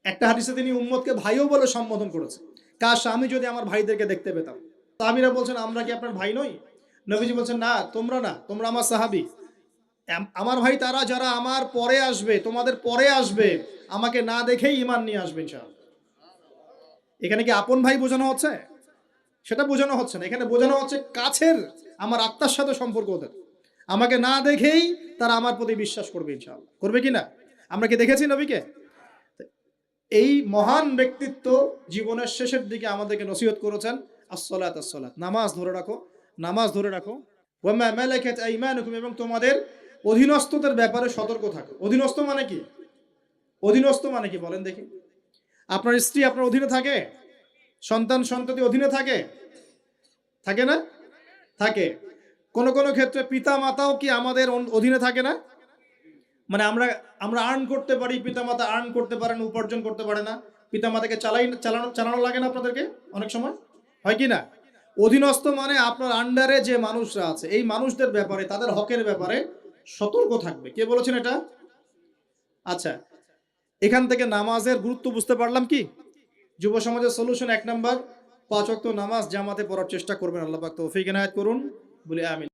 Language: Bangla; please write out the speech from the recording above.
একটা হাদিসে তিনি উম্মতকে ভাইও বলে সম্বোধন করেছে। কাশ আমি যদি আমার ভাইদেরকে দেখতে পেতাম। সাহাবীরা বলছেন, আমরা কি আপনার ভাই নই? নবীজি বলছেন, না তোমরা না, তোমরা আমার সাহাবী। আমার ভাই তারা যারা আমার পরে আসবে, তোমাদের পরে আসবে, আমাকে না দেখেই ঈমান নিয়ে আসবে ইনশাআল্লাহ। এখানে কি আপন ভাই বোঝানো হচ্ছে? সেটা বোঝানো হচ্ছে না। এখানে বোঝানো হচ্ছে কাছের, আমার আত্মার সাথে সম্পর্ক ওদের। আমাকে না দেখেই তারা আমার প্রতি বিশ্বাস করবে ইনশাআল্লাহ। করবে কি না? আমরা কি দেখেছি নবীকে? এই মহান ব্যক্তিত্ব জীবনের শেষের দিকে আমাদেরকে নসিহত করেছেন, আসসালাত আসসালাত, নামাজ ধরে রাখো, নামাজ ধরে রাখো। ওয়ামা মালাকাত আইমানুকুম, এবং তোমাদের অধীনস্থদের ব্যাপারে সতর্ক থাকো। অধীনস্থ মানে কি? অধীনস্থ মানে কি বলেন দেখি? আপনার স্ত্রী আপনার অধীনে থাকে? সন্তান সন্ততি অধীনে থাকে? থাকে না? থাকে। কোন কোন ক্ষেত্রে পিতা মাতাও কি আমাদের অধীনে থাকে না? মানে আমরা আমরা আর্ন করতে পারি, পিতামাতা আর্ন করতে পারেন, উপার্জন করতে পারে না। পিতামাতাকে চালানো লাগে না আপনাদেরকে অনেক সময়, হয় কি না? অধীনস্থ মানে আপনার আন্ডারে যে মানুষরা আছে, এই মানুষদের ব্যাপারে, তাদের হকের ব্যাপারে সতর্ক থাকবে। কে বলেছেন এটা? আচ্ছা, এখান থেকে নামাজের গুরুত্ব বুঝতে পারলাম কি? যুব সমাজের সলিউশন 1 নাম্বার, 5 ওয়াক্ত নামাজ জামাতে পড়ার চেষ্টা করবেন। আল্লাহ পাক তৌফিক এনায়েত করুন, বলি আমিন।